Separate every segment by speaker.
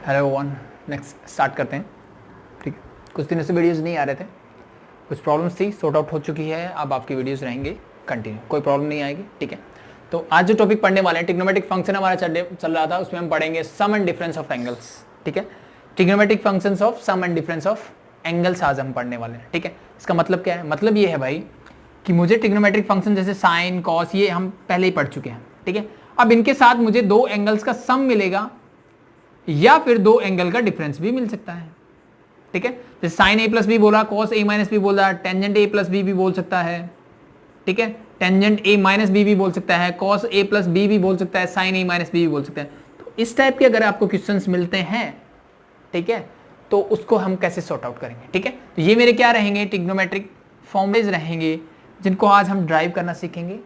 Speaker 1: Hello one, next start करते हैं। ठीक है, कुछ दिनों से वीडियोस नहीं आ रहे थे, कुछ प्रॉब्लम्स थी, सॉर्ट आउट हो चुकी है। अब आपकी वीडियोस रहेंगे कंटिन्यू, कोई प्रॉब्लम नहीं आएगी। ठीक है, तो आज जो टॉपिक पढ़ने वाले हैं, ट्रिग्नोमेट्रिक फंक्शन हमारा चल रहा था, उसमें हम पढ़ेंगे sum and difference of angles. ठीक है, trigonometric functions of sum and difference of angles आज हम पढ़ने वाले हैं। ठीक है, इसका मतलब क्या है? मतलब ये है भाई कि मुझे ट्रिग्नोमेट्रिक फंक्शन जैसे साइन कॉस ये हम पहले ही पढ़ चुके हैं। ठीक है, अब इनके साथ मुझे दो एंगल्स का सम मिलेगा या फिर दो एंगल का डिफरेंस भी मिल सकता है। ठीक है, जैसे साइन ए प्लस बी बोला, कॉस ए माइनस बी बोला, टेंजेंट ए प्लस बी भी बोल सकता है। ठीक है, टेंजेंट ए माइनस बी भी बोल सकता है, कॉस ए प्लस बी भी बोल सकता है, साइन ए माइनस बी भी बोल सकता है। तो इस टाइप के अगर आपको क्वेश्चंस मिलते हैं, ठीक है, तो उसको हम कैसे सॉर्ट आउट करेंगे। ठीक है, तो ये मेरे क्या रहेंगे? ट्रिग्नोमेट्रिक फॉर्मूलेज रहेंगे जिनको आज हम ड्राइव करना सीखेंगे।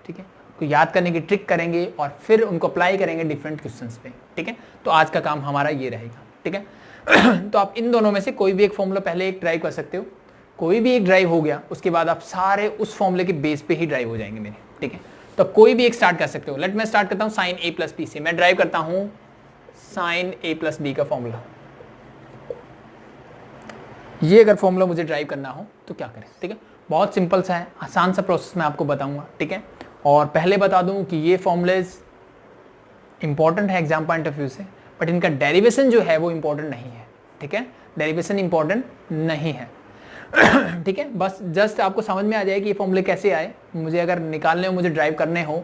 Speaker 1: ठीक है, तो याद करने की ट्रिक करेंगे और फिर उनको अप्लाई करेंगे डिफरेंट क्वेश्चंस पे। ठीक है, तो आज का काम हमारा ये रहेगा। ठीक है तो आप इन दोनों में से कोई भी एक फॉर्मूला पहले एक ड्राइव कर सकते हो। कोई भी एक ड्राइव हो गया, उसके बाद आप सारे उस फॉर्मूले के बेस पे ही ड्राइव हो जाएंगे मेरे। ठीक है, तो कोई भी एक स्टार्ट कर सकते हो। लेट मैं स्टार्ट करता हूँ साइन ए प्लस बी से। मैं ड्राइव करता हूँ साइन ए प्लस बी का फॉर्मूला। ये अगर फॉर्मूला मुझे ड्राइव करना हो तो क्या करें? ठीक है, बहुत सिंपल सा है, आसान सा प्रोसेस मैं आपको बताऊंगा। ठीक है, और पहले बता दूं कि ये फॉर्मूलेज इंपॉर्टेंट है एग्जाम पॉइंट ऑफ व्यू से, बट इनका डेरिवेशन जो है वो इंपॉर्टेंट नहीं है। ठीक है, डेरिवेशन इंपॉर्टेंट नहीं है ठीक है, बस जस्ट आपको समझ में आ जाए कि ये फॉर्मूले कैसे आए, मुझे अगर निकालने हो, मुझे ड्राइव करने हो,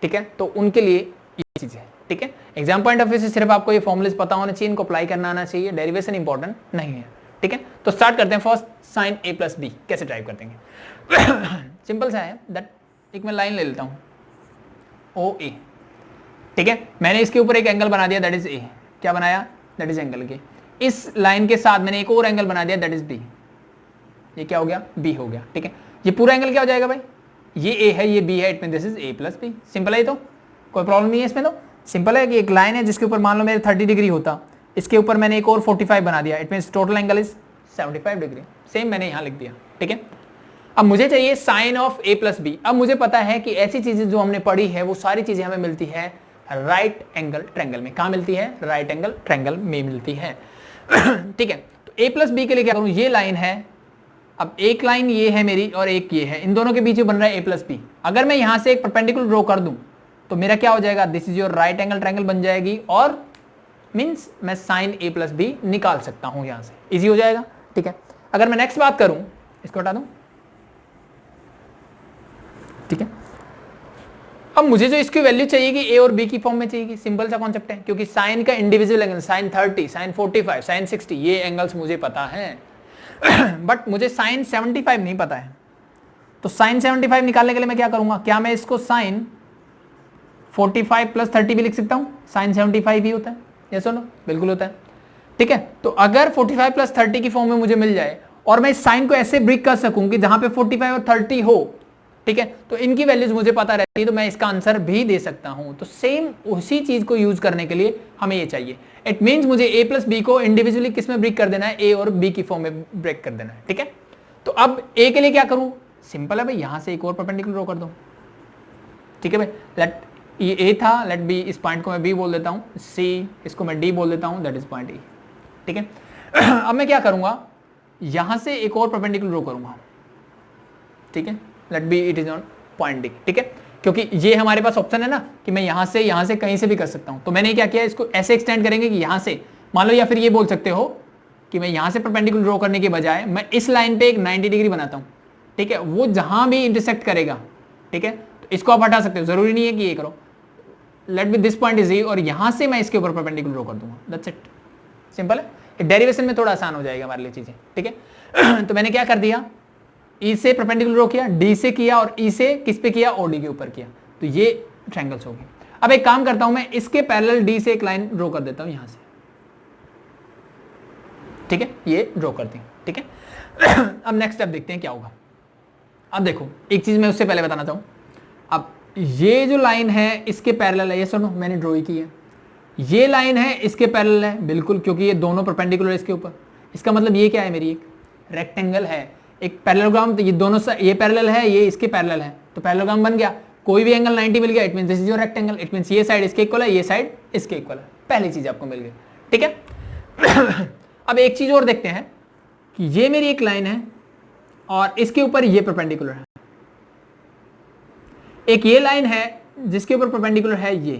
Speaker 1: ठीक है, तो उनके लिए ये चीज़ है। ठीक है, एग्जाम पॉइंट ऑफ व्यू से सिर्फ आपको ये फॉर्मूलेज पता होना चाहिए, इनको अप्लाई करना आना चाहिए, डेरिवेशन इंपॉर्टेंट नहीं है। ठीक है, तो स्टार्ट करते हैं। First sign A plus B कैसे ड्राइव कर देंगे सिंपल सा है दैट, एक मैं लाइन ले लेता हूं ओ ए। ठीक है, मैंने इसके ऊपर एक एंगल बना दिया, दैट इज ए। क्या बनाया? दैट इज एंगल के। इस लाइन के साथ मैंने एक और एंगल बना दिया, दैट इज बी। ये क्या हो गया? बी हो गया। ठीक है, ये पूरा एंगल क्या हो जाएगा भाई? ये ए है, ये बी है, it mean this is A plus B. Simple है, तो कोई प्रॉब्लम नहीं है इसमें। तो सिंपल है कि एक लाइन है जिसके ऊपर मान लो मेरे 30 डिग्री होता, इसके ऊपर मैंने एक और 45 बना दिया, it mean total angle is 75 degree. Same मैंने यहां लिख दिया। ठीक है, अब मुझे चाहिए sine of A plus B. अब मुझे पता है कि ऐसी चीजें जो हमने पढ़ी है वो सारी चीजें हमें मिलती है राइट एंगल ट्रायंगल में। कहां मिलती है? राइट एंगल ट्रायंगल में मिलती है ठीक है, तो ए प्लस बी के लिए क्या करूं? ये लाइन है, अब एक लाइन ये है मेरी और एक ये है, इन दोनों के बीच में बन रहा है ए प्लस बी। अगर मैं यहां से एक परपेंडिकुलर ड्रॉ कर दूं तो मेरा क्या हो जाएगा? This is your right angle triangle बन जाएगी, और मीन्स मैं साइन ए प्लस बी निकाल सकता हूं यहां से, इजी हो जाएगा। ठीक है, अगर मैं नेक्स्ट बात करूं, इसको हटा दूं। ठीक है, अब मुझे जो इसकी वैल्यू चाहिए कि ए और बी की फॉर्म में चाहिए, सिंपल सा कॉन्सेप्ट है, क्योंकि साइन का individual angle sine 30, sine 45, sine 60 ये एंगल्स मुझे पता है बट मुझे साइन 75 नहीं पता है। तो साइन 75 निकालने के लिए मैं क्या करूंगा? क्या मैं इसको साइन 45 प्लस 30 भी लिख सकता हूं? साइन 75 ही होता है, ये सुनो, बिल्कुल होता है। ठीक है, तो अगर 45 प्लस 30 की फॉर्म में मुझे मिल जाए और मैं इस साइन को ऐसे ब्रेक कर सकूं कि जहां पे 45 और 30 हो, ठीक है, तो इनकी वैल्यूज मुझे पता रहती है, तो मैं इसका आंसर भी दे सकता हूं। तो सेम उसी चीज को यूज करने के लिए हमें ये चाहिए। इट मींस मुझे ए प्लस बी को इंडिविजुअली किस में ब्रेक कर देना है? ए और बी की फॉर्म में ब्रेक कर देना है। ठीक है, तो अब ए के लिए क्या करूं? सिंपल है भाई, यहां से एक और परपेंडिकुलर ड्रॉ कर दो। ठीक है भाई, लेट ये ए था, लेट बी, इस पॉइंट को मैं बी बोल देता हूं, सी इसको मैं डी बोल देता हूं, दैट इज पॉइंट ए। ठीक है अब मैं क्या करूंगा? यहां से एक और परपेंडिकुलर ड्रॉ करूंगा। ठीक है, let be it is on point D. ठीक है, क्योंकि ये हमारे पास ऑप्शन है ना कि मैं यहां से कहीं से भी कर सकता हूं। तो मैंने क्या किया, इसको ऐसे एक्सटेंड करेंगे कि यहां से मान लो, या फिर ये बोल सकते हो कि मैं यहां से परपेंडिकुलर ड्रॉ करने के बजाय मैं इस लाइन पे एक 90 डिग्री बनाता हूं। ठीक है, वो जहां भी इंटरसेक्ट करेगा, ठीक है, तो इसको आप हटा सकते हो, जरूरी नहीं है कि ये करो। Let be this point is A, और यहां से मैं इसके ऊपर परपेंडिकुलर ड्रॉ कर दूंगा, दैट्स इट। सिंपल है, डेरिवेशन में थोड़ा आसान हो जाएगा हमारे लिए चीजें। ठीक है तो मैंने क्या कर दिया, ई से परपेंडिकुलर ड्रॉ किया, डी से किया, और ई से किस पे किया? ओडी के ऊपर किया। तो ये ट्रायंगल्स हो गए। अब एक काम करता हूं, मैं इसके पैरेलल डी से एक लाइन ड्रॉ कर देता हूं यहां से। ठीक है, ये ड्रॉ कर दी। ठीक है अब नेक्स्ट स्टेप देखते हैं क्या होगा। अब देखो, एक चीज मैं उससे पहले बताना चाहूं। अब ये जो लाइन है इसके पैरेलल है, ये सुनो, मैंने ड्रॉ की है। ये लाइन है इसके पैरेलल है, बिल्कुल, क्योंकि ये दोनों परपेंडिकुलर है इसके ऊपर। इसका मतलब ये क्या है? मेरी एक रेक्टेंगल है, एक पैरेललोग्राम। तो ये दोनों ये पैरेलल है, ये इसके पैरेलल है, तो पैरेललोग्राम बन गया। कोई भी एंगल 90 मिल गया, it means this is your rectangle. It means ये साइड इसके इक्वल है, ये साइड इसके इक्वल है। पहली चीज आपको मिल गई। ठीक है। अब एक चीज और देखते हैं कि ये मेरी एक लाइन है और इसके ऊपर ये परपेंडिकुलर है, एक ये लाइन है जिसके ऊपर परपेंडिकुलर है ये,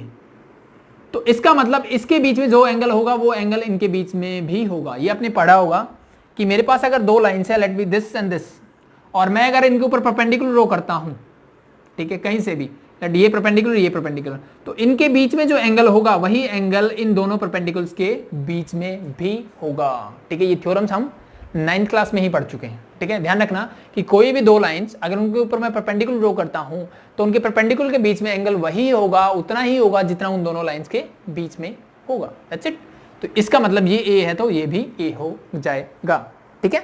Speaker 1: तो इसका मतलब इसके बीच में जो एंगल होगा वो एंगल इनके बीच में भी होगा। ये आपने पढ़ा होगा कि मेरे पास अगर दो लाइन्स है, let be this and this, और मैं अगर इनके ऊपर परपेंडिकुलर ड्रॉ करता हूं, ठीक है, कहीं से भी, लेट ये परपेंडिकुलर ये परपेंडिकुलर, तो इनके बीच में जो एंगल होगा वही एंगल इन दोनों परपेंडिकुलर्स के बीच में भी होगा। ठीक है, ये थ्योरम्स हम 9th क्लास में ही पढ़ चुके हैं। ठीक है, ध्यान रखना कि कोई भी दो लाइंस अगर उनके ऊपर मैं परपेंडिकुलर ड्रॉ करता हूं तो उनके परपेंडिकुलर के बीच में एंगल वही होगा, उतना ही होगा जितना उन दोनों लाइंस के बीच में होगा। That's it. तो इसका मतलब ये ए है तो ये भी ए हो जाएगा। ठीक है,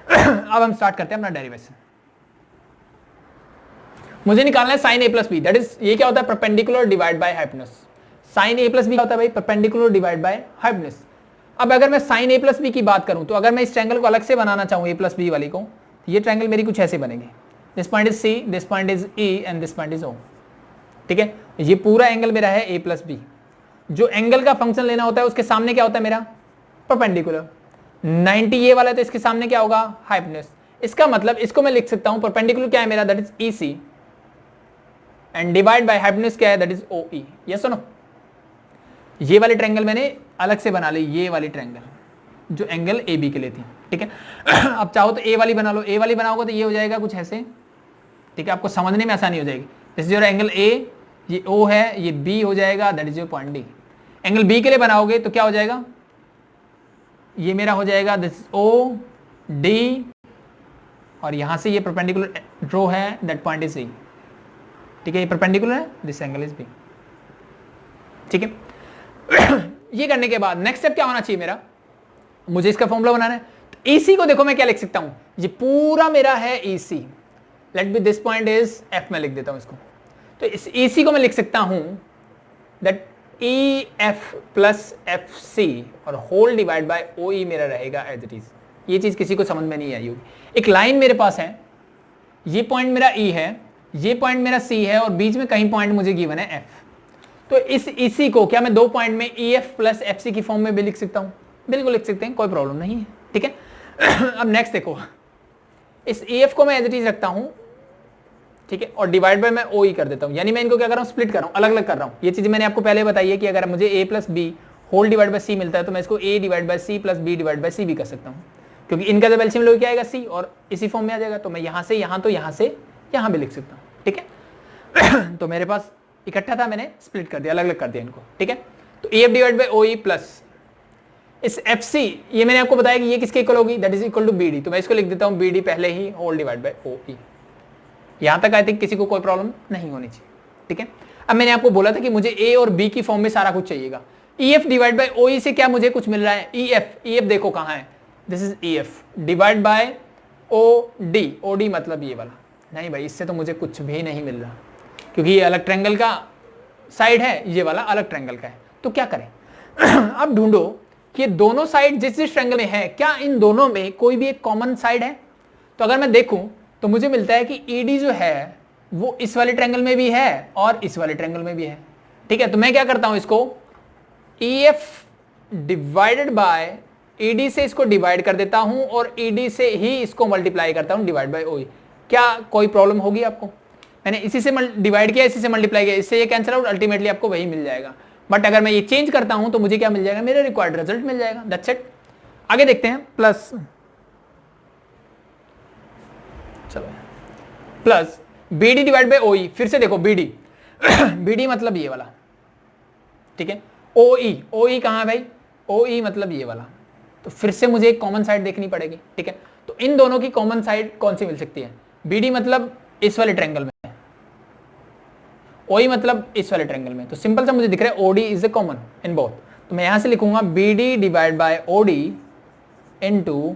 Speaker 1: अब हम स्टार्ट करते हैं अपना डेरिवेशन। मुझे निकालना है sine A plus B, that is ये क्या होता है, perpendicular divide by hypotenuse. Sine A plus B क्या होता है भाई, परपेंडिकुलर डिवाइड बाय हाइपोटेन्यूज। अब अगर मैं साइन ए प्लस बी की बात करूं तो अगर मैं इस ट्रायंगल को अलग से बनाना चाहूं ए प्लस बी वाली को, तो ये ट्रायंगल मेरी कुछ ऐसे बनेगी, this point is C, this point is E and this point is O. ठीक है, ये पूरा एंगल मेरा है ए प्लस बी। जो एंगल का फंक्शन लेना होता है उसके सामने क्या होता है मेरा, परपेंडिकुलर। 90 ये वाला है तो इसके सामने क्या होगा, हाइपोटेन्यूज। इसका मतलब इसको मैं लिख सकता हूं परपेंडिकुलर क्या है मेरा, that is E C, and divide by hypotenuse क्या है, that is O E. Yes और नो। ये वाली ट्रायंगल मैंने अलग से बना ली, ये वाली ट्रायंगल जो एंगल ए बी के लिए थी। ठीक है, अब चाहो तो ए वाली बना लो, ए वाली बनाओगे तो ये हो जाएगा कुछ ऐसे। ठीक है, आपको समझने में आसानी हो जाएगी। This is your angle A, ये ओ है, ये बी हो जाएगा, that is your point D. Angle B के लिए बनाओगे तो क्या हो जाएगा, ये मेरा हो जाएगा दिस ओ डी, और यहां से ये परपेंडिकुलर ड्रॉ है, दैट पॉइंट इज सी। ठीक है, ये परपेंडिकुलर है, दिस एंगल इज बी। ठीक है, ये करने के बाद नेक्स्ट स्टेप क्या होना चाहिए मेरा, मुझे इसका फॉर्मूला बनाना है। तो EC को देखो मैं क्या लिख सकता हूं, ये पूरा मेरा है EC, let be this point is F, में लिख देता हूं इसको। तो इस EC को मैं लिख सकता हूं दैट EF प्लस FC और होल डिवाइड बाय OE मेरा रहेगा एज इट इज। ये चीज किसी को समझ में नहीं आई होगी। एक लाइन मेरे पास है, ये पॉइंट मेरा E है, ये पॉइंट मेरा C है, और बीच में कहीं पॉइंट मुझे गिवन है F। तो इस EC को क्या मैं दो पॉइंट में EF प्लस FC की फॉर्म में भी लिख सकता हूं, बिल्कुल लिख सकते हैं, कोई प्रॉब्लम नहीं है। ठीक है, अब नेक्स्ट देखो, इस EF को मैं एज इट इज रखता हूं, ठीक है, और डिवाइड बाय मैं OE कर देता हूं, यानी मैं इनको क्या कर रहा हूं, स्प्लिट कर रहा हूं, अलग अलग कर रहा हूं। ये चीज मैंने आपको पहले बताई है कि अगर मुझे A plus B whole divide by C मिलता है तो मैं इसको A divide by C plus B divide by C भी कर सकता हूं, क्योंकि इनका जब एलसीएम लोगे क्या आएगा C, और इसी फॉर्म में आ जाएगा। तो मैं यहां से यहां, तो यहां से यहां भी लिख सकता हूं। ठीक है, तो मेरे पास इकट्ठा था, मैंने स्प्लिट कर दिया, अलग अलग कर दिया इनको। ठीक है, तो EF divide by OE plus इस FC, ये मैंने आपको बताया कि ये किसके इक्वल होगी, that is equal to BD। तो मैं इसको लिख देता हूं BD पहले ही, होल डिवाइड बाय OE। यहां तक आई थिंक किसी को कोई प्रॉब्लम नहीं होनी चाहिए। ठीक है, अब मैंने आपको बोला था कि मुझे A और B की फॉर्म में सारा कुछ चाहिएगा। EF डिवाइड बाय OE से क्या मुझे कुछ मिल रहा है, EF देखो कहां है, this is EF divide by OD मतलब ये वाला। नहीं भाई, इससे तो मुझे कुछ भी नहीं मिल रहा, क्योंकि ये अलग ट्रायंगल का साइड है, ये वाला अलग ट्रायंगल का है। तो क्या करें, अब ढूंढो कि ये दोनों साइड जिस जिस ट्रायंगल में है, क्या इन दोनों में कोई भी एक कॉमन साइड है। तो अगर मैं देखूं तो मुझे मिलता है कि ED जो है वो इस वाले ट्रायंगल में भी है और इस वाले ट्रायंगल में भी है। ठीक है, तो मैं क्या करता हूं, इसको EF डिवाइडेड बाय ED से इसको डिवाइड कर देता हूं और ED से ही इसको मल्टीप्लाई करता हूं डिवाइड बाय OE। क्या कोई प्रॉब्लम होगी आपको, मैंने इसी से डिवाइड किया, इसी से मल्टीप्लाई किया, इससे ये कैंसिल आउट, अल्टीमेटली आपको वही मिल जाएगा। बट अगर मैं ये चेंज करता हूं तो मुझे क्या मिल जाएगा, मेरा रिक्वायर्ड रिजल्ट मिल जाएगा। That's it. आगे देखते हैं, प्लस चलो plus BD divide by OE। फिर से देखो BD BD मतलब ये वाला, ठीक है, OE कहां है भाई, OE मतलब ये वाला। तो फिर से मुझे एक कॉमन साइड देखनी पड़ेगी। ठीक है, तो इन दोनों की कॉमन साइड कौन सी मिल सकती है, BD मतलब इस वाले ट्रायंगल में, OE मतलब इस वाले ट्रायंगल में। तो सिंपल सा मुझे दिख रहा है OD is a common in both. तो मैं यहां से लिखूंगा BD divide by OD into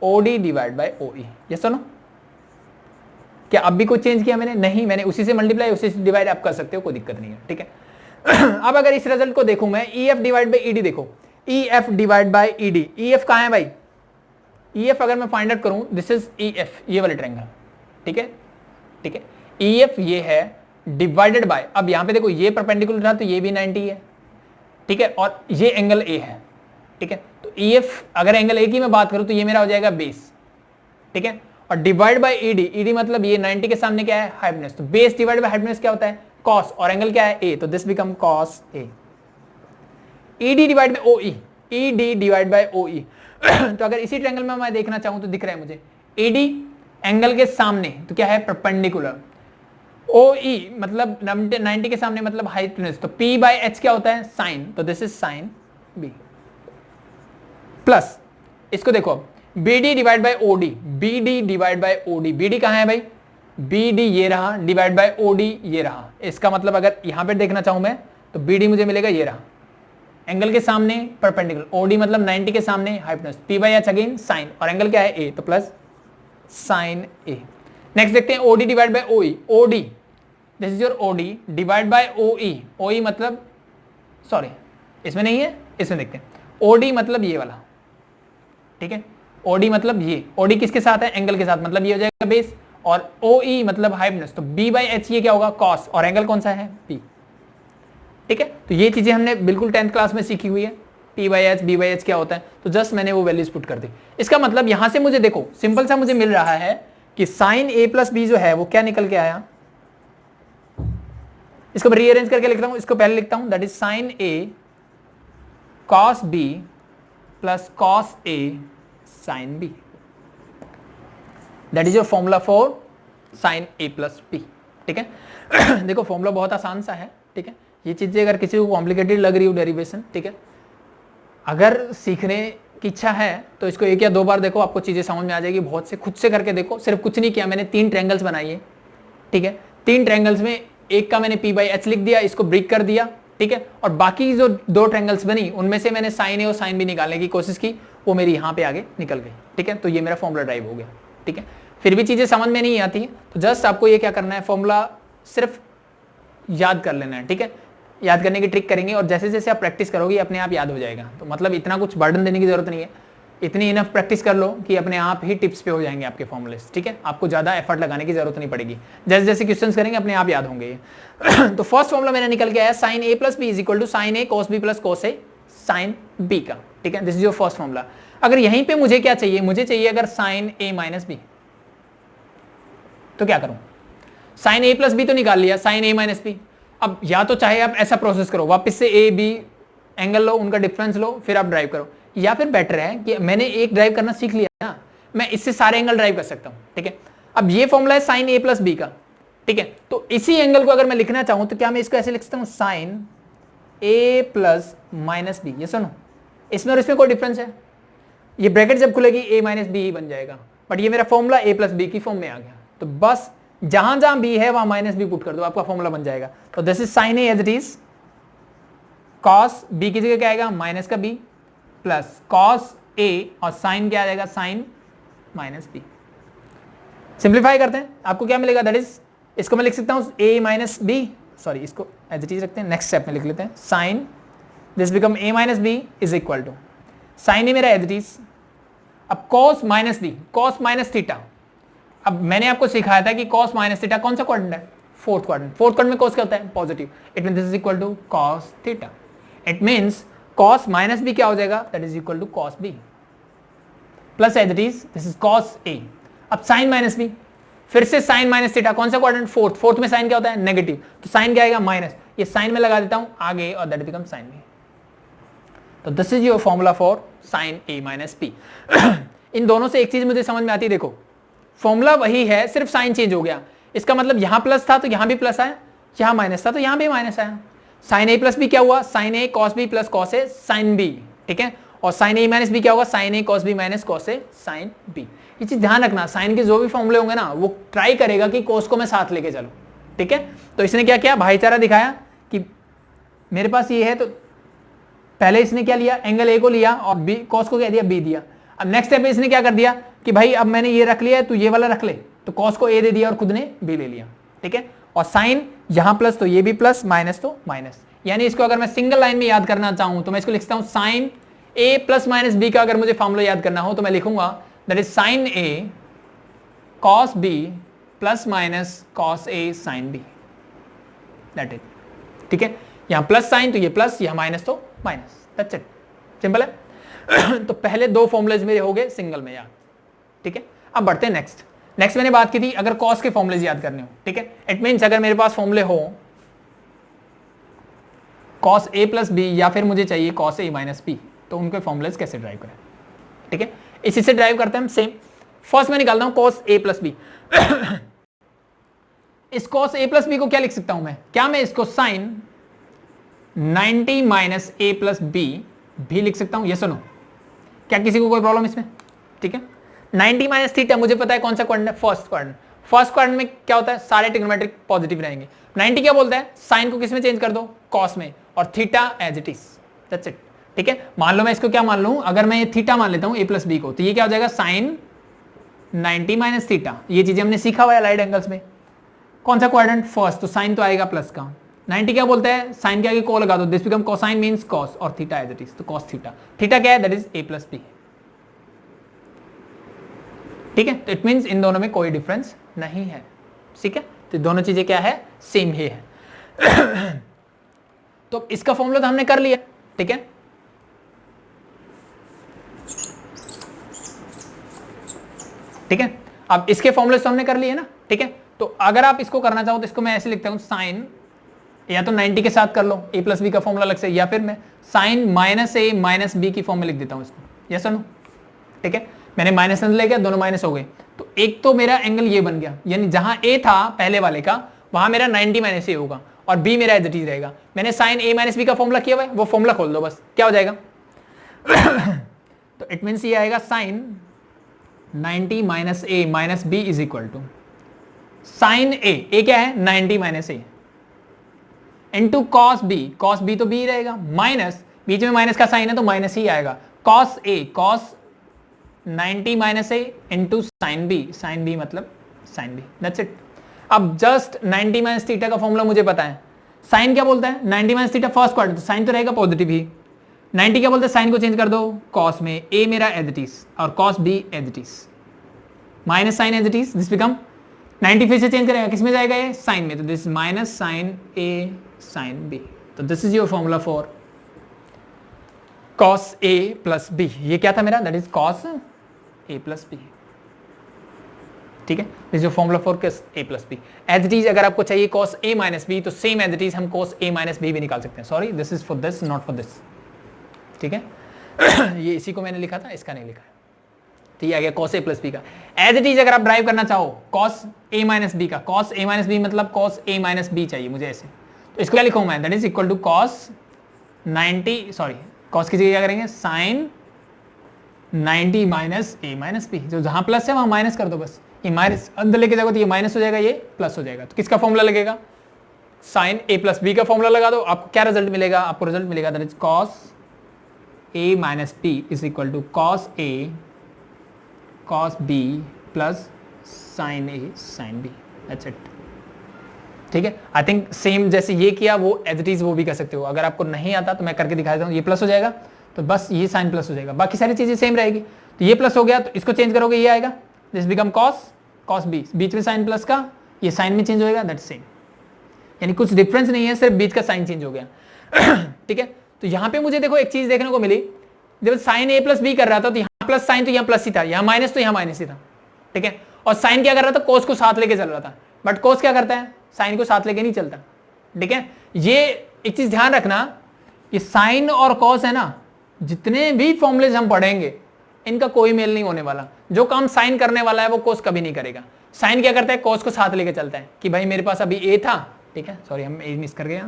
Speaker 1: OD divide by OE। Yes no, क्या अब भी कुछ चेंज किया मैंने, नहीं, मैंने उसी से मल्टीप्लाई उसी से डिवाइड आप कर सकते हो, कोई दिक्कत नहीं है। ठीक है, अब अगर इस रिजल्ट को देखूं मैं, EF डिवाइड बाय ED, देखो EF divide by ED, EF कहां है भाई, EF अगर मैं फाइंड आउट करूं, दिस इज EF, ये वाले ट्रायंगल। ठीक है, ठीक है, EF ये है डिवाइडेड बाय, अब यहां पे देखो ये परपेंडिकुलर था तो ये भी 90 है। ठीक है, और ये एंगल A है, ठीक है। तो EF अगर एंगल ए की मैं बात करूं तो ये मेरा हो जाएगा बेस, ठीक है। और डिवाइड बाय ED, ED मतलब ये 90 के सामने क्या है, हाइपोटेन्यूज। तो बेस डिवाइड बाय हाइपोटेन्यूज क्या होता है, कॉस, और एंगल क्या है ए, तो this become cos A. ED divide by OE, ED divide by OE तो अगर इसी ट्रायंगल में मैं देखना चाहूं तो दिख रहा है मुझे ED एंगल के सामने तो क्या है, परपेंडिकुलर। OE मतलब 90 के सामने मतलब हाइपोटेन्यूज, तो P बाय H क्या होता है, साइन, तो this is sign B plus इसको देखो अब BD divide by OD, BD divide by OD, BD कहां है भाई, BD ये रहा, डिवाइड बाय OD ये रहा। इसका मतलब अगर यहां पे देखना चाहूं मैं तो BD मुझे मिलेगा ये रहा, एंगल के सामने परपेंडिकुलर, OD मतलब 90 के सामने hypotenuse, P by H again sine, और एंगल क्या है A, तो प्लस साइन A। नेक्स्ट देखते हैं OD divide by OE, OD this is your OD divide by OE, OE मतलब सॉरी इसमें नहीं है, इसमें देखते हैं OD मतलब ये वाला, ठीक है। OD मतलब ये, OD किसके साथ है, एंगल के साथ, मतलब ये हो जाएगा बेस, और OE मतलब हाइपोटेन्यूज, तो B बाय H ये क्या होगा, कॉस, और एंगल कौन सा है, P, ठीक है। तो ये चीजें हमने बिल्कुल 10th क्लास में सीखी हुई है, P by H, B by H क्या होता है, तो जस्ट मैंने वो वैल्यूज पुट कर दी। इसका मतलब यहां से मुझे देखो सिंपल सा मुझे मिल रहा है कि साइन A प्लस B जो है वो क्या निकल के आया, इसको मैं रीअरेंज करके लिखता हूं, इसको पहले लिखता हूं, that is sine A cos B plus cos A sine B, that is your formula for sine A plus B, ठीक है। देखो फॉर्मूला बहुत आसान सा है, ठीक है। ये चीजें अगर किसी को कॉम्प्लिकेटेड लग रही हो डेरिवेशन, ठीक है, अगर सीखने की इच्छा है तो इसको एक या दो बार देखो, आपको चीजें समझ में आ जाएगी। बहुत से खुद से करके देखो, सिर्फ कुछ नहीं किया मैंने, 3 ट्रायंगल्स बनाई है, ठीक है। 3 ट्रायंगल्स में एक का मैंने P बाई H लिख दिया, इसको ब्रेक कर दिया, ठीक है। और बाकी जो 2 ट्रायंगल्स बनी उनमें से मैंने साइन A और साइन B निकालने की कोशिश की, वो मेरी यहाँ पे आगे निकल गई, ठीक है। तो ये मेरा फॉर्मूला ड्राइव हो गया, ठीक है। फिर भी चीजें समझ में नहीं आती है तो जस्ट आपको ये क्या करना है, फॉर्मूला सिर्फ याद कर लेना है, ठीक है। याद करने की ट्रिक करेंगे और जैसे जैसे आप प्रैक्टिस करोगे अपने आप याद हो जाएगा। तो मतलब इतना कुछ बर्डन देने की जरूरत नहीं है, इतनी इनफ प्रैक्टिस कर लो कि अपने आप ही टिप्स पे हो जाएंगे आपके फॉर्मूलेस, ठीक है। आपको ज्यादा एफर्ट लगाने की जरूरत नहीं पड़ेगी, जैसे जैसे क्वेश्चंस करेंगे अपने आप याद होंगे। तो फर्स्ट फॉर्मूला मेरा निकल के आया sine A plus B is equal to sine A cos B plus cos A sine B का, ठीक है। This is your first formula. अगर यहीं पे मुझे क्या चाहिए, मुझे चाहिए अगर साइन A माइनस B, तो क्या करूं, साइन A प्लस बी तो निकाल लिया, साइन A माइनस बी। अब या तो चाहे आप ऐसा प्रोसेस करो, वापस से A B एंगल लो, उनका डिफरेंस लो, फिर आप ड्राइव करो, या फिर बेटर है कि मैंने एक ड्राइव करना सीख लिया ना, मैं इससे सारे एंगल ड्राइव कर सकता हूं, ठीक है। अब ये फॉर्मूला है साइन A प्लस बी का, ठीक है। तो इसी एंगल को अगर मैं लिखना चाहूं तो क्या मैं इसको ऐसे लिख सकता हूं, sine A plus minus B, ये सुनो, इसमें और इसमें कोई डिफरेंस है, ये ब्रैकेट जब खुलेगी A माइनस बी ही बन जाएगा, बट ये मेरा फॉर्मूला A प्लस बी की फॉर्म में आ गया। तो बस जहां जहां B है वहां माइनस बी पुट कर दो, आपका फॉर्मूला बन जाएगा। तो this is sine A as it is, cos B की जगह क्या आएगा, माइनस का B प्लस कॉस A, और साइन क्या आ जाएगा, साइन माइनस B। सिंप्लीफाई करते हैं, आपको क्या मिलेगा, दैट इज, इसको मैं लिख सकता हूं A माइनस बी, सॉरी इसको एज इट इज रखते हैं, नेक्स्ट स्टेप में लिख लेते हैं, sine this become A minus B is equal to sine A मेरा एज इट इज, अब cos minus B, cos minus theta. अब मैंने आपको सिखाया था कि cos माइनस थीटा कौन सा क्वाड्रेंट है, फोर्थ क्वाड्रेंट। फोर्थ क्वाड्रेंट में cos क्या होता है, positive, it means this is equal to cos theta. It means cos minus B क्या हो जाएगा, that is equal to cos b plus as it is this is cos a। अब sin minus B, फिर से sin minus theta, कौन सा quadrant, fourth. Fourth में sin क्या होता है, नेगेटिव, तो sin क्या आएगा, माइनस, ये sin में लगा देता हूं आगे, और दैट बिकम sin b। तो this is your formula for sin a minus b। इन दोनों से एक चीज मुझे समझ में आती है, देखो फॉर्मूला वही है, सिर्फ साइन चेंज हो गया। इसका मतलब यहां प्लस था तो यहां भी प्लस आया, यहां माइनस था तो यहां भी माइनस आया। साइन A प्लस बी क्या हुआ, sine A cos B plus cos A sine B, ठीक है। और साइन A माइनस बी क्या होगा, sine A cos B minus cos A sine B। ये चीज ध्यान रखना, साइन के जो भी फॉर्मूले होंगे ना, वो ट्राई करेगा कि कॉस को मैं साथ लेके चलूं, ठीक है। तो इसने क्या किया, भाईचारा दिखाया कि मेरे पास ये है, तो पहले इसने क्या लिया, एंगल A को लिया और B कॉस को क्या दिया, B दिया। अब नेक्स्ट स्टेप में इसने क्या कर दिया कि भाई अब मैंने ये रख लिया है, तो ये वाला रख ले, तो cos को A दे दिया और खुद ने B ले लिया, ठीक है। और साइन यहां प्लस तो ये भी प्लस, माइनस तो माइनस। यानी इसको अगर मैं सिंगल लाइन में याद करना चाहूं तो मैं इसको लिखता हूं sine A plus minus B का अगर मुझे फॉर्मूला याद करना हो तो मैं लिखूंगा that is sine A cos B plus minus cos A sine B, that it, ठीक है। यहां प्लस साइन तो ये प्लस, यहां माइनस तो माइनस, दैट्स इट, सिंपल है। तो पहले दो फॉर्मुलेज मेरे हो गए सिंगल में याद, ठीक है। अब बढ़ते हैं नेक्स्ट मैंने बात की थी अगर कॉस के फॉर्मुलेज याद करने हो, ठीक है। इट मींस अगर मेरे पास फॉर्मुले हो कॉस ए प्लस बी या फिर मुझे चाहिए कॉस ए माइनस बी, तो उनके फॉर्मुलेज कैसे ड्राइव करें, ठीक है। इसी से ड्राइव करते हैं हम सेम। फर्स्ट मैं निकालता हूं कॉस ए प्लस बी। इस कॉस ए प्लस बी को क्या लिख सकता हूं मैं, क्या मैं इसको साइन 90 माइनस ए प्लस बी भी लिख सकता हूं, ये सुनो, क्या किसी को कोई प्रॉब्लम इसमें, ठीक है। 90 माइनस थीटा मुझे पता है कौन सा क्वाड्रेंट है, फर्स्ट क्वाड्रेंट में क्या होता है, सारे ट्रिग्नोमेट्रिक पॉजिटिव रहेंगे। 90 क्या बोलता है, साइन को किस में चेंज कर दो, कॉस में, और theta as it is, that's it, ठीक है। मान लो मैं इसको क्या मान लूं, अगर मैं ये थीटा मान लेता हूं ए प्लस बी को, तो ये क्या हो जाएगा साइन 90 माइनस थीटा। ये चीजें हमने सीखा हुआ है लाइट एंगल्स में। कौन सा क्वाड्रेंट, फर्स्ट, तो साइन तो आएगा प्लस का। 90 क्या बोलता है, साइन के आगे को लगा दो, this become cosine means cos, और थीटा एज इट इज, तो कॉस थीटा। थीटा क्या है, that is A plus B, ठीक है। तो इट मींस इन दोनों में कोई डिफरेंस नहीं है, ठीक है। तो दोनों चीजें क्या है, सेम ही है। तो इसका फॉर्मूला तो हमने कर लिया, ठीक है। ठीक है, अब इसके फॉर्मूले तो हमने कर लिए ना, ठीक है। तो अगर आप इसको करना चाहो तो इसको मैं ऐसे लिखता हूं, साइन या तो 90 के साथ कर लो, ए प्लस बी का फॉर्मूला अलग से, या फिर मैं sign minus A minus B की फॉर्म में लिख देता हूं इसको, ये सुनो, ठीक है। मैंने माइनस ले गया, दोनों माइनस हो गए, तो एक तो मेरा एंगल ये बन गया, यानी जहां ए था पहले वाले का वहां मेरा 90 माइनस ए होगा और बी मेरा एज इट इज रहेगा। मैंने साइन ए माइनस बी का फॉर्मूला किया हुआ है, वो फॉर्मूला खोल दो बस, क्या हो जाएगा। तो इट मींस ये आएगा sine 90 minus A minus B is equal to sine A क्या है 90 minus A into cos B तो बी रहेगा, माइनस बीच में माइनस का साइन है तो माइनस ही आएगा, cos 90 minus A into sine B मतलब साइन बी, दैट्स इट। अब जस्ट 90 माइनस थीटा का फॉर्मूला मुझे पता है, साइन क्या बोलता है 90 माइनस थीटा फर्स्ट क्वाड्रेंट, तो साइन तो रहेगा पॉजिटिव ही। 90 क्या बोलता है, साइन को चेंज कर दो कॉस में, ए मेरा एज इट इज और cos B as it is, minus sine as it is, this become 90 फिर से चेंज करेगा, किस में जाएगा ये, साइन में, तो this minus sine A sine B, तो this is your formula for cos a plus B. ये क्या था मेरा, that is cos a plus B, ठीक है। This your formula for cos a plus B. As it is अगर आपको चाहिए cos a माइनस बी, तो सेम एज इट इज हम cos a माइनस बी भी निकाल सकते हैं। Sorry, this is for this, not for this, ठीक है। ये इसी को मैंने लिखा था, इसका नहीं लिखा है, तो ये आ गया cos a प्लस बी का। एज इट इज अगर आप ड्राइव करना चाहो cos a माइनस बी का, cos a माइनस बी मतलब cos a माइनस बी चाहिए मुझे ऐसे, तो इसको क्या लिखूं मैं, that is equal to cos 90, sorry cos की जगह क्या करेंगे, sin 90 minus a minus B, जो जहां प्लस है वहां माइनस कर दो बस, ये माइनस अंदर लेके जाओगे तो ये माइनस हो जाएगा, ये प्लस हो जाएगा, तो किसका फॉर्मूला लगेगा, sin a प्लस बी का फॉर्मूला लगा दो, आपको क्या रिजल्ट मिलेगा, आपको रिजल्ट मिलेगा that is cos a minus b is equal to cos a cos b plus sin a sin b, that's it, ठीक है। आई थिंक सेम जैसे ये किया वो एज इट इज वो भी कर सकते हो, अगर आपको नहीं आता तो मैं करके दिखा देता हूँ। ये प्लस हो जाएगा तो बस ये साइन प्लस हो जाएगा, बाकी सारी चीजें सेम रहेगी। तो ये प्लस हो गया तो इसको चेंज करोगे, ये आएगा, दिस बिकम cos b, बीच में साइन प्लस का, ये साइन में चेंज होएगा, दैट्स सेम, यानी कुछ डिफरेंस नहीं है, सिर्फ बीच का साइन चेंज हो गया। ठीक है, तो यहाँ पे मुझे देखो एक चीज देखने को मिली, जब साइन a प्लस बी कर रहा था तो यहाँ प्लस साइन तो यहाँ प्लस ही था, यहाँ माइनस तो यहाँ माइनस ही था, ठीक है। और साइन क्या कर रहा था, कोस को साथ लेके चल रहा था, बट कोस क्या करता है, साइन को साथ लेके नहीं चलता, ठीक है। ये एक चीज ध्यान रखना, ये साइन और कॉस है ना, जितने भी फॉर्मुलेज हम पढ़ेंगे इनका कोई मेल नहीं होने वाला। जो काम साइन करने वाला है वो कोस कभी नहीं करेगा। साइन क्या करता है, कॉस को साथ लेके चलता है कि भाई मेरे पास अभी ए था, ठीक है, सॉरी हम ए मिस कर गए,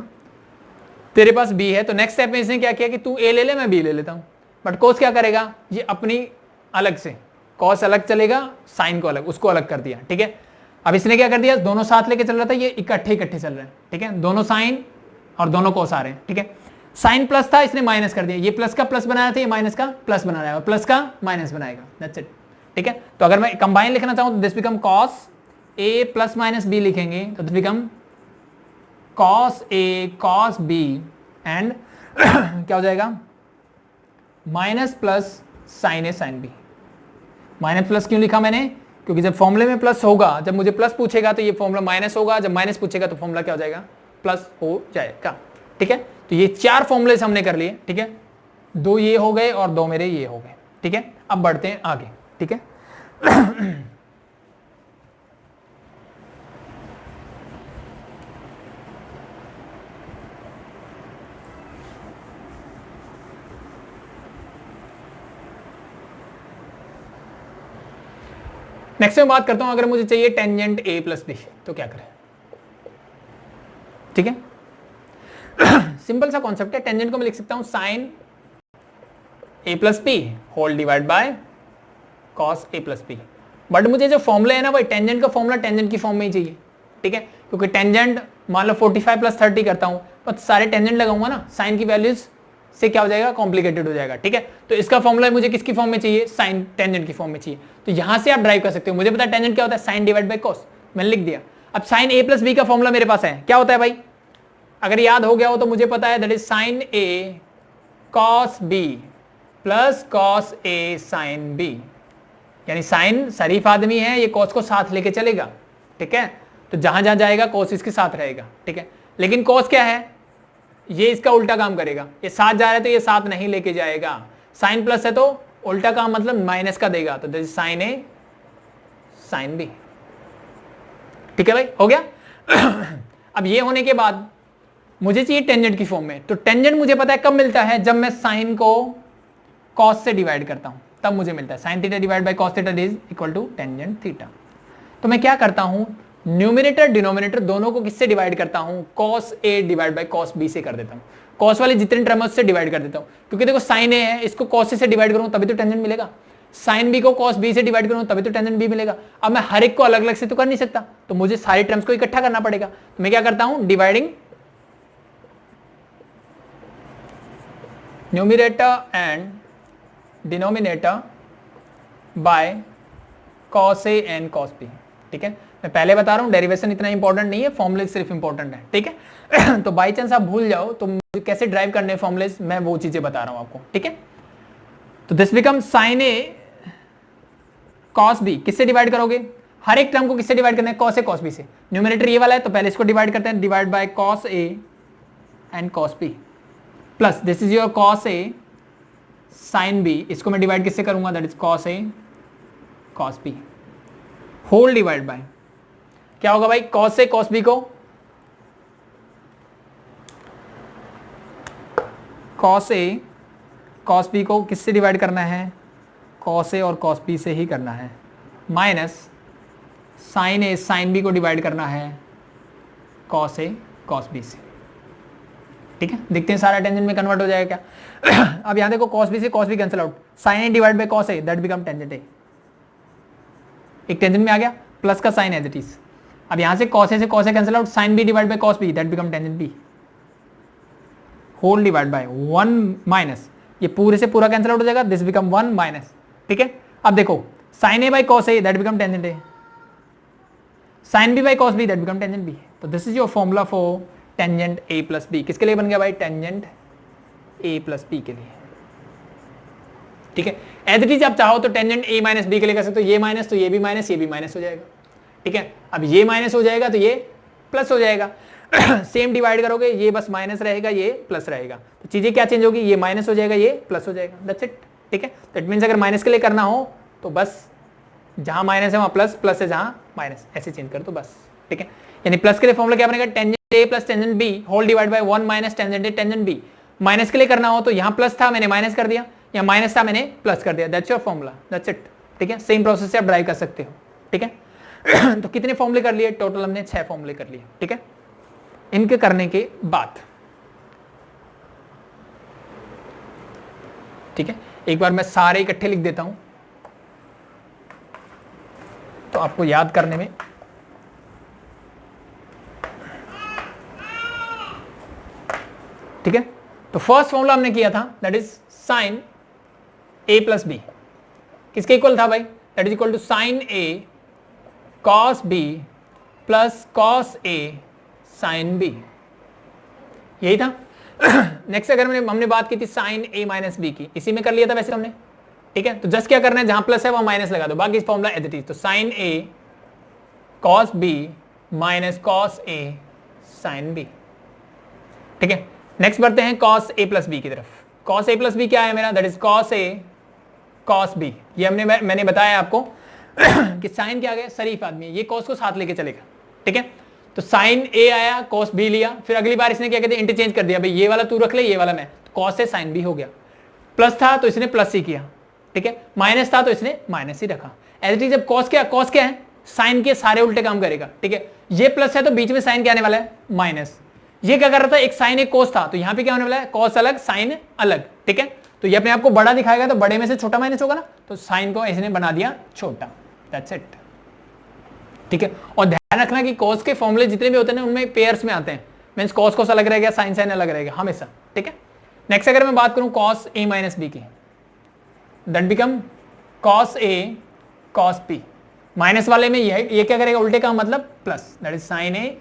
Speaker 1: तेरे पास बी है, तो नेक्स्ट स्टेप में इसने क्या किया कि तू ए ले ले मैं बी ले लेता हूं, बट कोस क्या करेगा, ये अपनी अलग से, कॉस अलग चलेगा, साइन को अलग, उसको अलग कर दिया, ठीक है। अब इसने क्या कर दिया, दोनों साथ लेके चल रहा था, ये इकट्ठे चल रहे हैं, ठीक है, दोनों साइन और दोनों कोस आ रहे हैं, ठीक है। साइन प्लस था, इसने माइनस कर दिया, ये प्लस का प्लस बनाया था, ये माइनस का प्लस बना रहा है, प्लस का माइनस बनाएगा, दैट्स इट, ठीक है। तो अगर मैं कंबाइन लिखना चाहूं तो this become cos A plus minus B लिखेंगे तो this become cos A cos B and क्या हो जाएगा, minus plus sine A sine B. Minus plus क्यों लिखा मैंने, क्योंकि जब फॉर्मूले में प्लस होगा, जब मुझे प्लस पूछेगा तो ये फॉर्मूला माइनस होगा, जब माइनस पूछेगा तो फॉर्मूला क्या हो जाएगा, प्लस हो जाएगा, ठीक है। तो ये चार फॉर्मूलेस हमने कर लिए, ठीक है। दो ये हो गए और दो मेरे ये हो गए, ठीक है। अब बढ़ते हैं आगे, ठीक है। नेक्स्ट में बात करता हूं, अगर मुझे चाहिए टेंजेंट ए प्लस बी तो क्या करें, ठीक है। सिंपल सा कॉन्सेप्ट है, टेंजेंट को मैं लिख सकता हूं sine A plus B whole divide by cos A plus B. But मुझे जो फॉर्मूला है ना भाई, टेंजेंट का फॉर्मूला टेंजेंट की फॉर्म में ही चाहिए, ठीक है। क्योंकि टेंजेंट मान लो 45 प्लस 30 करता हूं, तो सारे टेंजेंट लगाऊंगा ना, साइन की वैल्यूज से क्या हो जाएगा, कॉम्प्लिकेटेड हो जाएगा, ठीक है। तो इसका फॉर्मूला मुझे किसकी फॉर्म में चाहिए, साइन टेंजेंट की फॉर्म में चाहिए। तो यहां से आप ड्राइव कर सकते हो। मुझे पता है टेंजेंट क्या होता है, साइन डिवाइड बाय कॉस, मैंने लिख दिया। अब साइन ए प्लस बी का फॉर्मूला मेरे पास है, क्या होता है भाई, अगर याद हो गया हो तो मुझे पता है, that is sine A cos B plus cos A sine B. यानी साइन शरीफ आदमी है, ये कॉस को साथ लेके चलेगा, ठीक है। तो जहां जहां जाएगा कॉस इसके साथ रहेगा, ठीक है। लेकिन कॉस क्या है, ये इसका उल्टा काम करेगा, ये साथ जा रहा है तो ये साथ नहीं लेके जाएगा। साइन प्लस है तो उल्टा काम मतलब माइनस का देगा, तो this sine A sine B, ठीक है भाई, हो गया। अब ये होने के बाद मुझे चाहिए टेंजेंट की फॉर्म में। तो टेंजेंट मुझे पता है कब मिलता है, जब मैं साइन को कॉस से डिवाइड करता हूं, तब मुझे मिलता है sine theta divide by cos theta is equal to tangent theta. तो मैं क्या करता हूं, न्यूमरेटर डिनोमिनेटर दोनों को किससे डिवाइड करता हूं, cos A divide by cos B से कर देता हूं। कॉस वाले जितने टर्म है उससे डिवाइड कर देता हूं, क्योंकि देखो साइन ए है, इसको कॉस ए से डिवाइड करूं तभी तो टेंजेंट मिलेगा। साइन बी को कॉस बी से डिवाइड करूं तभी तो टेंजेंट बी मिलेगा। अब मैं हर एक को अलग अलग से तो कर नहीं सकता, तो मुझे सारे टर्म्स को इकट्ठा करना पड़ेगा। तो मैं क्या करता हूं, dividing numerator and denominator by cos A and cos B, ठीक है। मैं पहले बता रहा हूं डेरिवेशन इतना इंपॉर्टेंट नहीं है, फॉर्मुले सिर्फ इंपॉर्टेंट है, ठीक है। तो बाई चांस आप भूल जाओ तो कैसे ड्राइव करने फॉर्मुले, मैं वो चीजें बता रहा हूं आपको, ठीक है। तो this become sine A cos B, किससे डिवाइड करोगे, हर एक टर्म को किससे डिवाइड करना है, कॉस ए कॉस बी से। न्यूमरेटर ये वाला है तो पहले इसको डिवाइड करते हैं, divide by cos A and cos B plus this is your cos A sine B, इसको मैं डिवाइड किससे करूंगा, that is cos A cos B whole divide by क्या होगा भाई, कॉस ए कॉस बी को कॉस ए कॉस बी को किससे डिवाइड करना है, कॉस ए और कॉस बी से ही करना है, minus sine A sine B को डिवाइड करना है कॉस ए कॉस बी से, ठीक है। देखते हैं सारा टेंजेंट में कन्वर्ट हो जाएगा क्या। अब यहां देखो कॉस बी से cos B cancel out, sine A divide by cos A that become tangent A, एक टेंजेंट में आ गया प्लस का साइन एज इट इज। अब यहां से cos A cancel out, sine B divide by cos B that become tangent B whole divide by 1 minus, ये पूरे से पूरा कैंसिल आउट हो जाएगा, दिस बिकम 1 माइनस, ठीक है। अब देखो sine A by cos A that become tangent A, sine B by cos B that become tangent B. तो this is your formula for tangent A plus B. किसके लिए बन गया भाई, टेंजेंट ए प्लस बी के लिए, ठीक है। एज इट इज आप चाहो तो टेंजेंट ए माइनस बी के लिए कर सकते हो, ये माइनस तो ये भी माइनस, ये भी माइनस हो जाएगा, ठीक है। अब ये माइनस हो जाएगा तो ये प्लस हो जाएगा। सेम डिवाइड करोगे, ये बस माइनस रहेगा, ये प्लस रहेगा, तो चीजें क्या चेंज होगी, ये माइनस हो जाएगा, ये प्लस हो जाएगा, दैट्स इट, ठीक है। दैट मीन्स अगर माइनस के लिए करना हो तो बस जहां माइनस है वहां प्लस, प्लस है जहां माइनस, ऐसे चेंज कर दो बस, ठीक है। यानी प्लस के लिए फॉर्मूला क्या बनेगा, tangent A plus tangent B whole divide by 1 minus tangent A tangent B. Minus के लिए करना हो तो यहां प्लस था मैंने माइनस कर दिया, या माइनस था मैंने प्लस कर दिया, that's your formula, that's it, ठीक है। सेम प्रोसेस से आप ड्राइव कर सकते हो, ठीक है। तो कितने फॉर्मूले कर लिए, टोटल हमने 6 फॉर्मूले कर लिए, ठीक है। इनके करने के बाद, ठीक है, एक बार मैं सारे इकट्ठे लिख देता हूं तो आपको याद करने में ठीक है। तो फर्स्ट फॉर्मूला हमने किया था that is sine A plus B, किसके इक्वल था भाई, that is equal to sine A cos B plus cos A sine B, यही था। नेक्स्ट अगर हमने बात की थी साइन ए माइनस बी की, इसी में कर लिया था वैसे हमने, ठीक है। तो जस्ट क्या करना है, जहां प्लस है वहां माइनस लगा दो, बाकी फॉर्मूला एज इट इज। तो sign A cos B minus cos A sine B, ठीक है। नेक्स्ट बढ़ते हैं कॉस ए प्लस बी की तरफ, कॉस ए प्लस बी क्या है मेरा, that is cos A cos B. ये मैंने बताया आपको कि साइन क्या आ गया, शरीफ आदमी है, ये कॉस को साथ लेके चलेगा, ठीक है। तो साइन ए आया, कॉस बी लिया, फिर अगली बार इसने क्या कहते हैं इंटरचेंज कर दिया, भाई ये वाला तू रख ले, ये वाला मैं, कॉस से साइन बी हो गया। प्लस था तो इसने प्लस ही किया, ठीक है। माइनस था तो इसने माइनस ही रखा। एज इट इज जब कॉस क्या है, साइन के सारे उल्टे काम करेगा, ठीक है। ये प्लस है तो बीच में साइन क्या आने वाला है, माइनस। ये क्या कर रहा था, एक साइन एक कॉस था, तो यहां पे क्या होने वाला है, कॉस अलग साइन अलग, ठीक है। तो ये अपने आप को बड़ा दिखाएगा, तो बड़े में से छोटा माइनस होगा ना, तो साइन को इसने बना दिया छोटा, दैट्स इट, ठीक है। और ध्यान रखना कि कॉस के फॉर्मूले जितने भी होते हैं ना, उनमें पेयर्स में आते हैं, मींस कॉस कॉस अलग रहेगा, साइन साइन अलग रहेगा हमेशा, ठीक है। नेक्स्ट अगर मैं बात करूं कॉस ए माइनस बी की, that become cos A cos B. Minus वाले में ये क्या करेगा, उल्टे का मतलब plus, that is sine A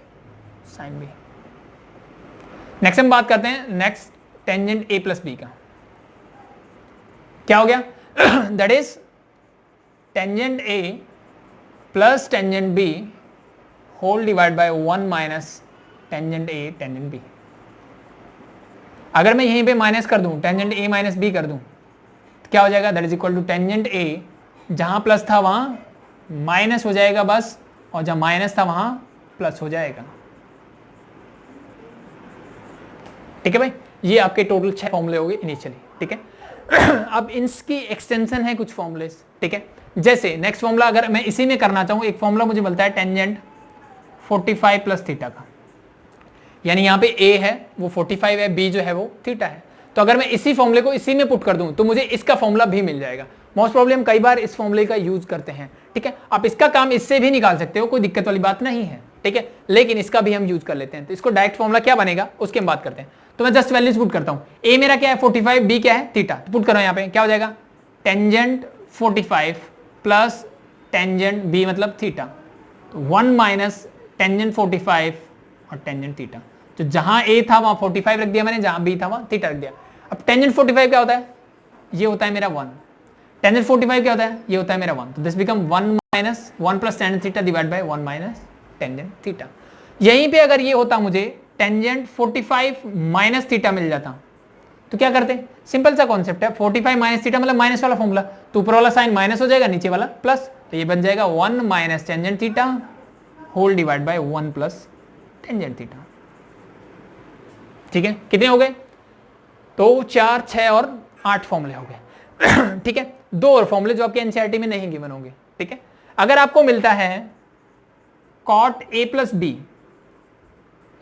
Speaker 1: sine B. Next हम बात करते हैं next tangent A plus B का, क्या हो गया that is tangent A plus tangent B whole divide by 1 minus tangent A tangent B. अगर मैं यहीं पे माइनस कर दूं, टेंजेंट ए माइनस बी कर दूं, तो क्या हो जाएगा, that is equal to tangent A, जहां प्लस था वहां माइनस हो जाएगा बस, और जहां माइनस था वहां प्लस हो जाएगा, ठीक है भाई। ये आपके टोटल 6 फॉर्मूले हो गए इनिशियली, ठीक है। अब इसकी एक्सटेंशन है कुछ फॉर्मूले, ठीक है। जैसे नेक्स्ट फॉर्मूला अगर मैं इसी में करना चाहूं, एक फॉर्मूला मुझे मिलता है टेंजेंट 45 प्लस थीटा का, यानी यहाँ पे a है वो 45 है, b जो है वो थीटा है। तो अगर मैं इसी फॉर्मूले को इसी में पुट कर दूं तो मुझे इसका फॉर्मूला भी मिल जाएगा। मोस्ट प्रॉब्लम कई बार इस फॉर्मूले का यूज करते हैं, ठीक है। आप इसका काम इससे भी निकाल सकते हो, कोई दिक्कत वाली बात नहीं है, ठीक है, लेकिन इसका भी हम यूज कर लेते हैं। तो इसको डायरेक्ट फॉर्मूला क्या बनेगा उसकी हम बात करते हैं। तो मैं जस्ट वैल्यूज पुट करता हूं, a मेरा क्या है 45, b क्या है थीटा, तो पुट करो यहाँ पे, क्या हो जाएगा, टेंजेंट 45 प्लस टेंजेंट b मतलब थीटा, तो 1 माइनस टेंजेंट 45 और टेंजेंट थीटा। तो जहां a था वहां 45 रख दिया मैंने, जहां b था वहां थीटा रख दिया। अब टेंजेंट 45 क्या होता है, ये होता है मेरा 1, टेंजेंट 45 क्या होता है, ये होता है मेरा 1, तो this become 1 minus 1 plus tangent theta divide by 1 minus tangent theta. यहीं पे अगर ये होता मुझे टेंजेंट 45 माइनस थीटा मिल जाता, तो क्या करते, सिंपल सा कॉन्सेप्ट है, 45 माइनस थीटा मतलब माइनस वाला फॉर्मूला, तो ऊपर वाला साइन माइनस हो जाएगा, नीचे वाला प्लस, तो ये बन जाएगा 1 minus tangent theta whole divide by 1 plus tangent theta, ठीक है। कितने हो गए, तो 4, 6 और 8 फॉर्मूले हो गए ठीक है। 2 और फॉर्मूले जो आपके एनसीईआरटी में नहीं गिवन होंगे, ठीक है। अगर आपको मिलता है कॉट ए प्लस बी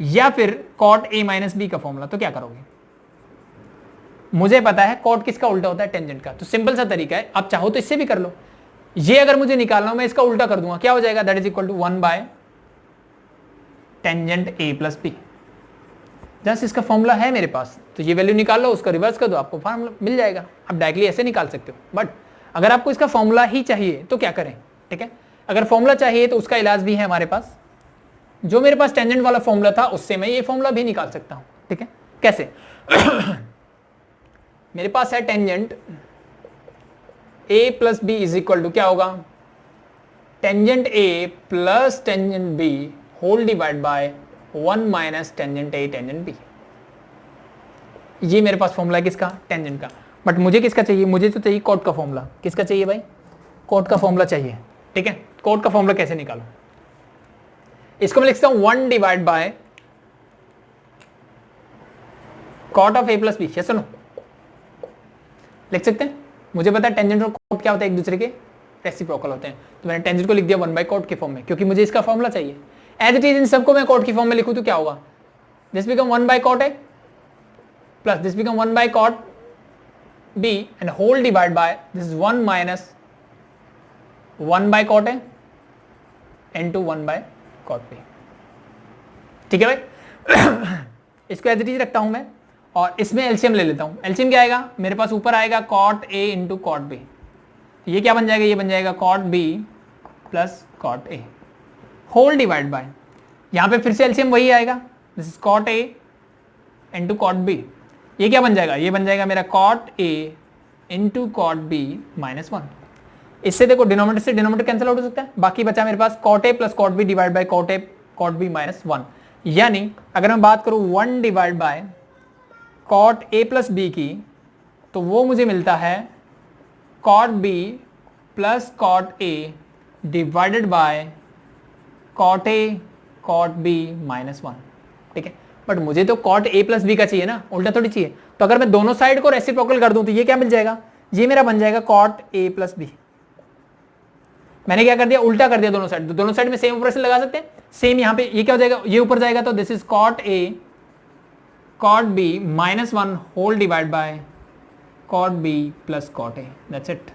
Speaker 1: या फिर कॉट ए माइनस बी का फॉर्मूला, तो क्या करोगे, मुझे पता है कॉट किसका उल्टा होता है, टेंजेंट का, तो सिंपल सा तरीका है, आप चाहो तो इससे भी कर लो। ये अगर मुझे निकालना हो मैं इसका उल्टा कर दूंगा, क्या हो जाएगा, that is equal to 1 by tangent A plus B. Just इसका फॉर्मूला है मेरे पास, तो ये वैल्यू निकाल लो, उसका रिवर्स कर दो, आपको फॉर्मूला मिल जाएगा। आप डायरेक्टली ऐसे निकाल सकते हो, बट अगर आपको इसका फॉर्मूला ही चाहिए तो क्या करें, ठीक है। अगर फॉर्मूला चाहिए तो उसका इलाज भी है हमारे पास, जो मेरे पास टेंजेंट वाला फॉर्मूला था उससे मैं ये फॉर्मूला भी निकाल सकता हूं, ठीक है। कैसे मेरे पास है tangent a plus B is equal to क्या होगा, tangent a plus tangent b whole divide by 1 minus tangent a tangent b। ये मेरे पास फॉर्मूला है किसका, टेंजेंट का। बट मुझे किसका चाहिए, मुझे तो चाहिए कॉट का फॉर्मूला। किसका चाहिए भाई, कॉट का फॉर्मूला चाहिए, ठीक है। कॉट का फॉर्मूला कैसे निकालो, इसको मैं लिखता हूं 1 divide by cot of a plus B, ये सुनो लिख सकते हैं। मुझे पता है टेंजेंट और कॉट क्या होता है, एक दूसरे के रेसिप्रोकल होते हैं, तो मैंने टेंजेंट को लिख दिया 1 बाय कॉट के फॉर्म में, क्योंकि मुझे इसका फॉर्मूला चाहिए। एज इट इज इन सबको मैं कॉट की फॉर्म में लिखूं तो क्या होगा, this become 1 by cot A plus this become 1 by cot B and whole divide by this 1 minus 1 by cot A into 1 by cot B, ठीक है भाई। इसको एज इट इज रखता हूं मैं, और इसमें एलसीएम ले लेता हूं। एलसीएम क्या आएगा मेरे पास, ऊपर आएगा cot A into cot B, ये क्या बन जाएगा, ये बन जाएगा cot B plus cot A whole divide by, यहां पे फिर से एलसीएम वही आएगा, this is cot A into cot B, ये क्या बन जाएगा, ये बन जाएगा मेरा cot A into cot B minus 1। इससे देखो डिनोमिनेटर से डिनोमिनेटर कैंसिल आउट हो सकता है, बाकी बचा मेरे पास cot A plus cot B divide by cot A cot B minus 1। यानी अगर मैं बात करूं 1 divide by cot A plus B की तो वो मुझे मिलता है cot B plus cot A divided by cot A cot B minus 1। ठीक है, बट मुझे तो कॉट ए प्लस बी का चाहिए ना, उल्टा थोड़ी चाहिए। तो अगर मैं दोनों साइड को रेसिप्रोकल कर दूं तो ये क्या मिल जाएगा, ये मेरा बन जाएगा कॉट ए प्लस बी। मैंने क्या कर दिया, उल्टा कर दिया दोनों साइड। तो दोनों साइड में सेम ऑपरेशन लगा सकते हैं, सेम यहां पे ये क्या हो जाएगा, ये ऊपर जाएगा तो this is cot A cot B minus 1 whole divide by cot B plus cot A, that's it.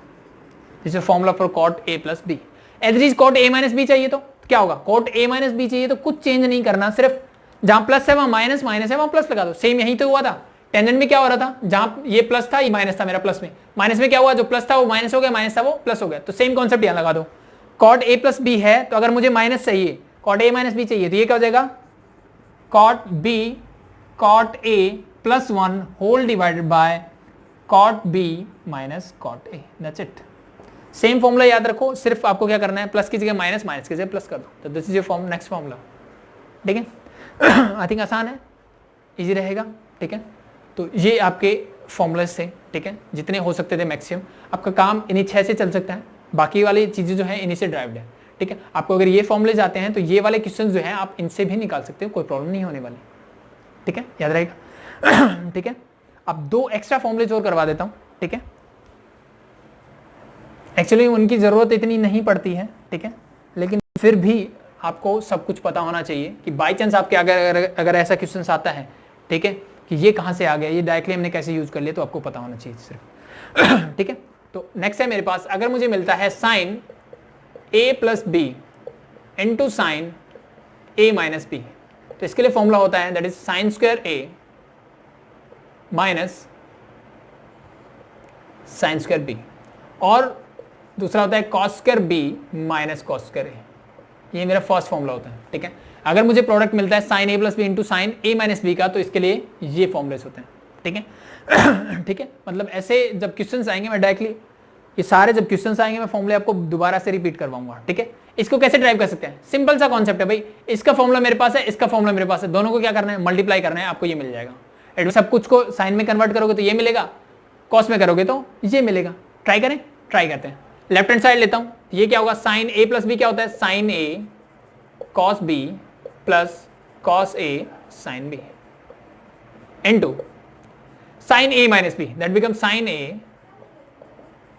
Speaker 1: This is formula for cot A plus B. As is cot A minus B चाहिए तो क्या होगा, cot A minus B चाहिए तो कुछ change नहीं करना, सिर्फ जहां प्लस है वहां माइनस, माइनस है वहां प्लस लगा दो। सेम यही तो हुआ था टेंजेंट में, क्या हो रहा था, जहां ये प्लस था ये माइनस था मेरा, प्लस में माइनस में क्या हुआ, जो प्लस था वो माइनस हो गया, माइनस था वो प्लस हो गया। तो सेम कॉन्सेप्ट यहां लगा दो। कॉट ए प्लस बी है तो अगर मुझे माइनस चाहिए, कॉट ए माइनस बी चाहिए, तो ये क्या हो जाएगा, cot B cot A plus 1 whole divided by cot B minus cot A, that's it. Same formula याद रखो, सिर्फ आपको क्या करना है, प्लस की जगह माइनस, माइनस की जगह प्लस कर दो। तो this is your form, next formula. ठीक है, आई थिंक आसान है, इजी रहेगा। ठीक है, तो ये आपके फॉर्मूलेस थे। ठीक है, जितने हो सकते थे मैक्सिमम, आपका काम इन्हीं 6 से चल सकता है, बाकी वाली चीजें जो है इन्हीं से ड्राइव्ड है। ठीक है, आपको अगर ये फॉर्मूले आते हैं तो ये वाले क्वेश्चन जो है आप इनसे भी निकाल सकते हो, कोई प्रॉब्लम नहीं होने वाली। ठीक है, याद रहेगा। ठीक है, अब 2 एक्स्ट्रा फॉर्मूले और करवा देता हूं। ठीक है, एक्चुअली उनकी जरूरत इतनी नहीं पड़ती है। ठीक है, लेकिन फिर भी आपको सब कुछ पता होना चाहिए कि बाई चांस आपके अगर ऐसा क्वेश्चन आता है, ठीक है, कि ये कहां से आ गया, ये डायरेक्टली हमने कैसे यूज कर लिया, तो आपको पता होना चाहिए सिर्फ। ठीक है, तो नेक्स्ट है मेरे पास, अगर मुझे मिलता है sine A plus B into sine A minus B, तो इसके लिए फॉर्मूला होता है that is sine square A minus sine square B, और दूसरा होता है cos square B minus cos square A. ये मेरा फर्स्ट फॉर्मूला होता है। ठीक है, अगर मुझे प्रोडक्ट मिलता है sine A plus B into sine A minus B का, तो इसके लिए ये फॉर्मूलेस होते हैं। ठीक है, ठीक है, मतलब ऐसे जब क्वेश्चंस आएंगे मैं डायरेक्टली ये सारे जब क्वेश्चंस आएंगे मैं फॉर्मूले आपको दोबारा से रिपीट करवाऊंगा। ठीक है, इसको कैसे ड्राइव कर सकते हैं, सिंपल सा कॉन्सेप्ट है भाई, इसका फॉर्मूला मेरे पास है, इसका फॉर्मूला मेरे पास है, दोनों को क्या करना है, मल्टीप्लाई करना है, आपको ये मिल जाएगा। सब कुछ को साइन में कन्वर्ट करोगे तो ये मिलेगा, कॉस में करोगे तो ये मिलेगा। ट्राई करें, ट्राई करते हैं। लेफ्ट हैंड साइड लेता हूं, ये क्या होगा, साइन ए प्लस बी क्या होता है, sine A cos B plus cos A sine B into sine A minus B, that become sine A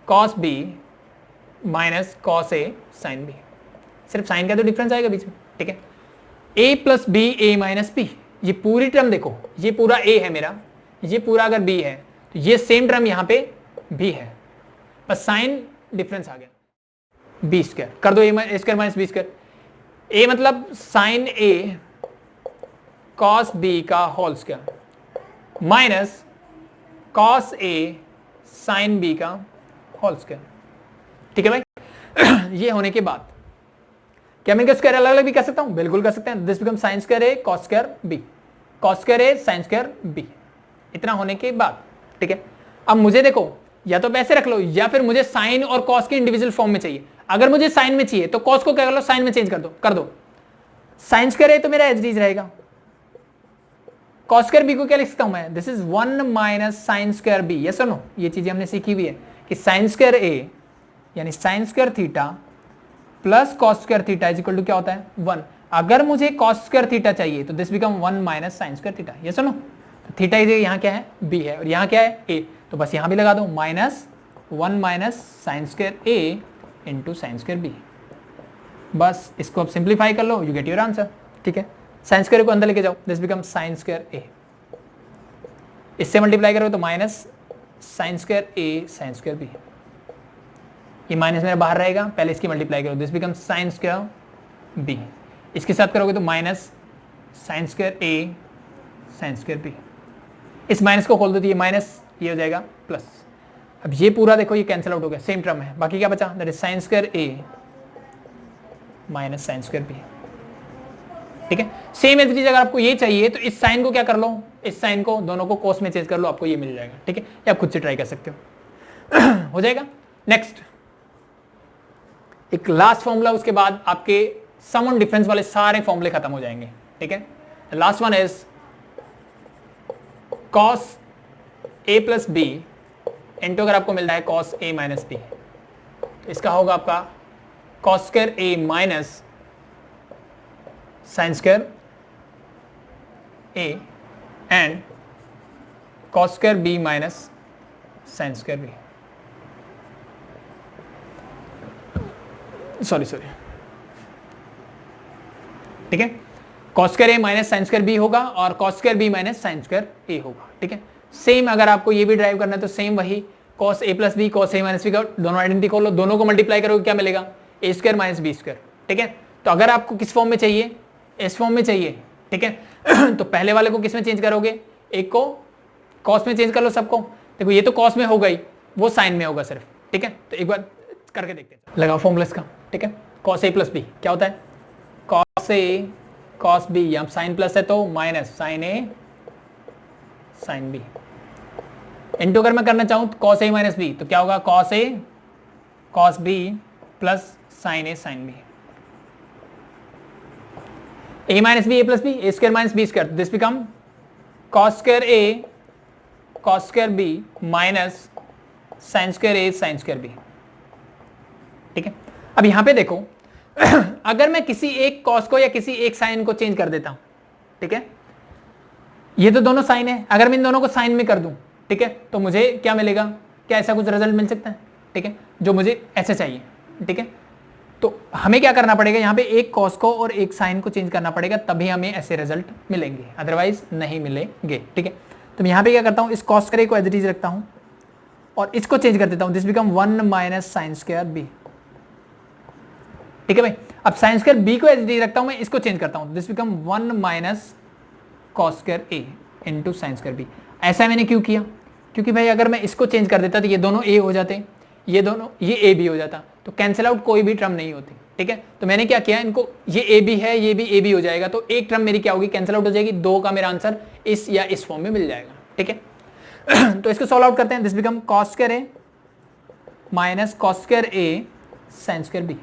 Speaker 1: cos B minus cos A sine B. सिर्फ sine का तो डिफरेंस आएगा बीच में। ठीक है, A plus B A minus B, ये पूरी टर्म देखो, ये पूरा ए है मेरा, ये पूरा अगर बी है तो ये सेम टर्म यहां पे बी है, बस साइन डिफरेंस आ गया। बी स्क्वायर कर दो, ए स्क्वायर माइनस बी स्क्वायर, ए मतलब साइन ए कॉस बी का whole square minus cos A sine B का होल स्क्वायर। ठीक है भाई। ये होने के बाद क्या मैं इनका स्क्वायर अलग अलग भी कर सकता हूं, बिल्कुल कर सकते हैं। This become sine square A cos square B, cos square A sine square B. इतना होने के बाद ठीक है, अब मुझे देखो या तो वैसे रख लो या फिर मुझे साइन और कॉस के इंडिविजुअल फॉर्म में चाहिए। अगर मुझे साइन में चाहिए तो कॉस को क्या कर लो, साइन में चेंज कर दो। साइन स्क्वायर ए तो मेरा एच डीज रहेगा, कॉस स्क्वायर बी को क्या लिख सकता हूं मैं, this is 1 minus sine square B. Yes और नो, ये चीजें हमने सीखी हुई है कि साइन स्क्वायर ए यानी sine square theta plus cos square theta is equal to क्या होता है 1। अगर मुझे कॉस स्क्वायर थीटा चाहिए तो this become 1 minus sine square theta. Yes और नो, तो थीटा यहाँ क्या है, बी है, और यहाँ क्या है ए, तो बस यहाँ भी लगा दो minus 1 minus sine square A into sine square B. बस इसको अब सिंप्लीफाई कर लो, यू गेट योर आंसर। ठीक है, साइन स्क्वायर को अंदर लेके जाओ, this become sine square A, इससे मल्टीप्लाई करो तो minus sine square A sine square B. ये माइनस मेरा बाहर रहेगा, पहले इसकी मल्टीप्लाई करो, this become sine square B. इसके साथ करोगे तो minus sine square A sine square B. इस माइनस को खोल दो तो ये माइनस, ये हो जाएगा प्लस। अब ये पूरा देखो ये कैंसिल आउट हो गया, सेम टर्म है, बाकी क्या बचा, that is sine square A minus sine square B. ठीक है, सेम एज अगर आपको ये चाहिए तो इस साइन को क्या कर लो, इस साइन को दोनों को कोस में चेंज कर लो, आपको ये मिल जाएगा। ठीक है, या आप खुद से ट्राई कर सकते हो। हो जाएगा। नेक्स्ट एक लास्ट फॉर्मूला, उसके बाद आपके सम ऑन डिफरेंस वाले सारे फॉर्मूले खत्म हो जाएंगे। ठीक है, last one is cos A plus B into अगर आपको मिलता है कॉस ए माइनस बी, तो इसका होगा आपका cos square A minus sine square A and cos square B minus sine square B, sorry ठीक है, cos square A minus sine square B होगा और cos square B minus sine square A होगा। ठीक है, सेम अगर आपको ये भी ड्राइव करना है तो सेम वही cos A plus B cos A minus B का दोनों आइडेंटिटी खोलो, दोनों को मल्टीप्लाई करोगे क्या मिलेगा, ए स्क्वायर माइनस बी स्क्वायर। ठीक है, तो अगर आपको किस फॉर्म में चाहिए, इस फॉर्म में चाहिए। ठीक है तो पहले वाले को किस में चेंज करोगे, एक को कॉस में चेंज कर लो सबको। देखो ये तो कॉस में हो गई, वो साइन में होगा सिर्फ। ठीक है, तो एक बार करके देखते हैं, लगाओ फॉर्मूला इसका। ठीक है, कॉस ए प्लस बी क्या होता है, कॉस ए कॉस बी, यहाँ साइन प्लस है तो minus sine A sine B, into अगर मैं करना चाहूं तो कॉस ए माइनस बी तो क्या होगा, cos A cos B plus sine A sine B, A minus B A plus B, A square minus B square, this become cos square A cos square B minus sine square A sine square B. ठीक है, अब यहां पे देखो अगर मैं किसी एक कॉस को या किसी एक साइन को चेंज कर देता हूं, ठीक है, ये तो दोनों साइन है, अगर मैं इन दोनों को साइन में कर दूं, ठीक है, तो मुझे क्या मिलेगा, क्या ऐसा कुछ रिजल्ट मिल सकता है। ठीक है, जो मुझे ऐसे चाहिए। ठीक है, तो हमें क्या करना पड़ेगा, यहाँ पे एक कॉस को और एक साइन को चेंज करना पड़ेगा, तभी हमें ऐसे रिजल्ट मिलेंगे, अदरवाइज नहीं मिलेंगे। ठीक है, तो मैं यहाँ पे क्या करता हूँ, इस कॉस स्क्वायर को एज इट इज रखता हूँ और इसको चेंज कर देता हूँ, this become 1 minus sine square B. ठीक है भाई, अब साइन स्क्वायर बी को एज इट इज रखता हूँ, मैं इसको चेंज करता हूँ, this become 1 minus cos square A into sine square B. ऐसा मैंने क्यों किया, क्योंकि भाई अगर मैं इसको चेंज कर देता तो ये दोनों ए हो जाते, ये दोनों ये ए बी हो जाता, तो कैंसिल आउट कोई भी टर्म नहीं होती। ठीक है, तो मैंने क्या किया, इनको ये ए बी है, ये भी ए बी हो जाएगा, तो एक टर्म मेरी क्या होगी, कैंसिल आउट हो जाएगी, 2 का मेरा आंसर इस या इस फॉर्म में मिल जाएगा। ठीक है तो इसको सॉल्व आउट करते हैं, this become cos square A minus cos square A sine square B,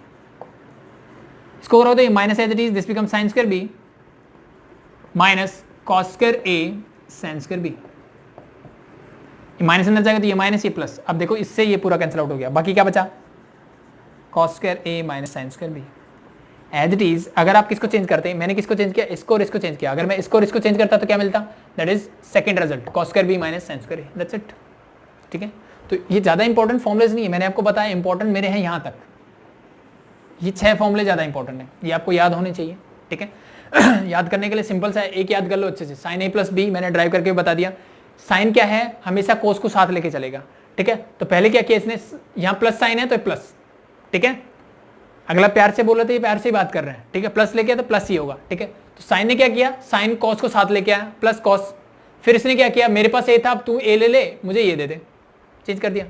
Speaker 1: इसको करो तो ये minus as it is, this become sine square B minus cos square A sine square B, minus अंदर जाएगा तो ये माइनस ये प्लस, अब देखो इससे ये पूरा कैंसिल आउट हो गया, बाकी क्या बचा, cos square A minus sine square B as it is. अगर आप किसको चेंज करते हैं, मैंने किसको चेंज किया, इसको और इसको चेंज किया, अगर मैं इसको और इसको चेंज करता तो क्या मिलता, that is second result, cos square B minus sine square A, that's it. ठीक है, तो ये ज्यादा इंपॉर्टेंट फॉर्मुलेज नहीं है, मैंने आपको बताया इंपॉर्टेंट मेरे हैं यहाँ तक, ये 6 फॉर्मुले ज्यादा इंपॉर्टेंट है, ये आपको याद होने चाहिए। ठीक है याद करने के लिए सिंपल सा है, एक याद कर लो अच्छे से, साइन ए प्लस बी मैंने ड्राइव करके बता दिया। साइन क्या है, हमेशा कोस को साथ लेके चलेगा। ठीक है, तो पहले क्या किया इसने, यहाँ प्लस साइन है तो प्लस, ठीक है, अगला प्यार से बोल रहे थे, ये प्यार से ही बात कर रहे हैं। ठीक है, प्लस लेके आया तो प्लस ही होगा। ठीक है, तो साइन ने क्या किया, साइन कॉस को साथ लेके आया प्लस कॉस, फिर इसने क्या किया, मेरे पास ए था, अब तू ए ले ले, मुझे ये दे दे, चेंज कर दिया।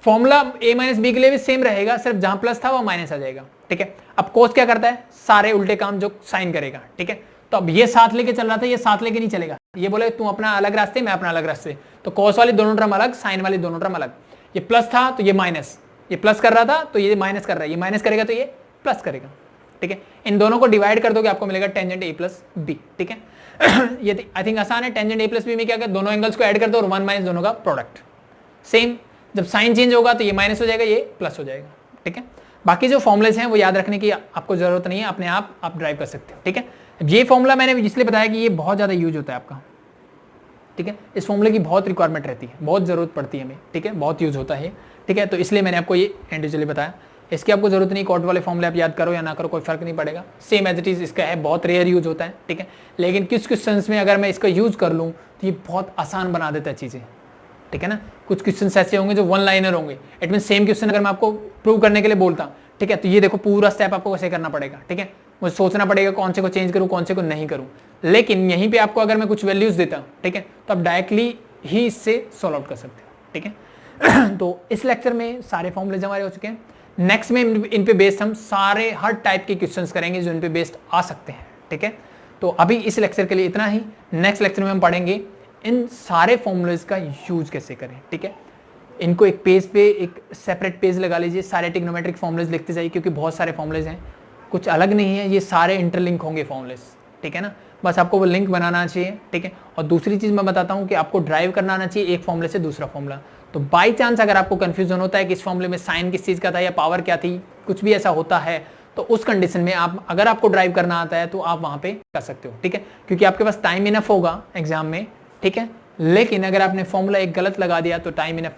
Speaker 1: फॉर्मूला ए माइनस बी के लिए भी सेम रहेगा, सिर्फ जहां प्लस था वो माइनस आ जाएगा। ठीक है, अब कोस क्या करता है, सारे उल्टे काम जो साइन करेगा। ठीक है, तो अब ये साथ लेके चल रहा था, ये साथ लेके नहीं चलेगा, ये बोले तू अपना अलग रास्ते, मैं अपना अलग रास्ते, तो कॉस वाली दोनों टर्म अलग, साइन वाली दोनों टर्म अलग। ये प्लस था तो ये माइनस, ये प्लस कर रहा था तो ये माइनस कर रहा है, ये माइनस करेगा तो ये प्लस करेगा। ठीक है, इन दोनों को डिवाइड कर दोगे आपको मिलेगा टेंजेंट ए प्लस बी। ठीक है ये आई थिंक आसान है, टेंजेंट ए प्लस बी में क्या कर, दोनों एंगल्स को ऐड कर दो और 1 माइनस दोनों का प्रोडक्ट। सेम जब साइन चेंज होगा तो ये माइनस हो जाएगा, ये प्लस हो जाएगा। ठीक है, बाकी जो फॉर्मुलेज हैं वो याद रखने की आपको जरूरत नहीं है, अपने आप ड्राइव कर सकते हो। ठीक है, ये फॉर्मूला मैंने इसलिए बताया कि ये बहुत ज्यादा यूज होता है आपका। ठीक है, इस फॉर्मूले की बहुत रिक्वायरमेंट रहती है, बहुत जरूरत पड़ती है हमें। ठीक है, बहुत यूज होता है। ठीक है, तो इसलिए मैंने आपको ये इंडिविजुअली बताया, इसकी आपको जरूरत नहीं, कॉट वाले फॉर्मूले आप याद करो या ना करो कोई फर्क नहीं पड़ेगा, सेम एज इट इज इसका है, बहुत रेयर यूज होता है। ठीक है, लेकिन कुछ क्वेश्चन में अगर मैं इसका यूज कर लूँ तो ये बहुत आसान बना देता है चीजें। ठीक है ना, कुछ क्वेश्चन ऐसे होंगे जो 1 लाइनर होंगे, इट मीन सेम क्वेश्चन अगर मैं आपको प्रूव करने के लिए बोलता, ठीक है, तो ये देखो पूरा स्टेप आपको कैसे करना पड़ेगा। ठीक है, मुझे सोचना पड़ेगा कौन से को चेंज करूं, कौन से को नहीं करूं, लेकिन यहीं पे आपको अगर मैं कुछ वैल्यूज देता, ठीक है, तो आप डायरेक्टली ही इससे सॉल्व आउट कर सकते हो। ठीक है तो इस लेक्चर में सारे फॉर्मूलेज हमारे हो चुके हैं, नेक्स्ट में इन पे बेस्ड हम सारे हर टाइप के क्वेश्चंस करेंगे जो इन पे बेस्ड आ सकते हैं। ठीक है, तो अभी इस लेक्चर के लिए इतना ही, नेक्स्ट लेक्चर में हम पढ़ेंगे इन सारे फॉर्मूलेज का यूज कैसे करें। ठीक है, इनको एक पेज पे एक सेपरेट पेज लगा लीजिए, सारे ट्रिग्नोमेट्रिक फॉर्मूलेज लिखते जाइए, क्योंकि बहुत सारे फॉर्मूलेज हैं, कुछ अलग नहीं है, ये सारे इंटरलिंक होंगे फॉर्मूलेज। ठीक है ना, बस आपको वो लिंक बनाना चाहिए। ठीक है, और दूसरी चीज मैं बताता हूँ कि आपको ड्राइव करना आना चाहिए एक फॉर्मूले से दूसरा फॉर्मूला, तो बाई चांस अगर आपको कंफ्यूजन होता है कि इस फॉर्मूले में साइन किस चीज का था या पावर क्या थी, कुछ भी ऐसा होता है, तो उस कंडीशन में आप, अगर आपको ड्राइव करना आता है तो आप वहां पे कर सकते हो, ठीक है, क्योंकि आपके पास टाइम इनफ होगा एग्जाम में, ठीक है। लेकिन अगर आपने फॉर्मूला एक गलत लगा दिया तो टाइम इनफ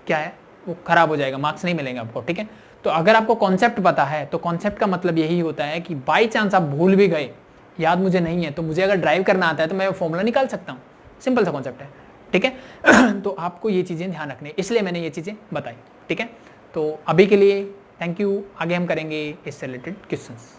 Speaker 1: क्या है, वो खराब हो जाएगा, मार्क्स नहीं मिलेंगे आपको, ठीक है। तो अगर आपको कॉन्सेप्ट पता है तो कॉन्सेप्ट का मतलब यही होता है कि बाई चांस आप भूल भी गए, याद मुझे नहीं है, तो मुझे अगर ड्राइव करना आता है तो मैं वो फॉर्मूला निकाल सकता हूँ, सिंपल सा कॉन्सेप्ट है, ठीक है। तो आपको ये चीजें ध्यान रखनी, इसलिए मैंने ये चीजें बताई, ठीक है। तो अभी के लिए थैंक यू, आगे हम करेंगे इससे रिलेटेड क्वेश्चंस।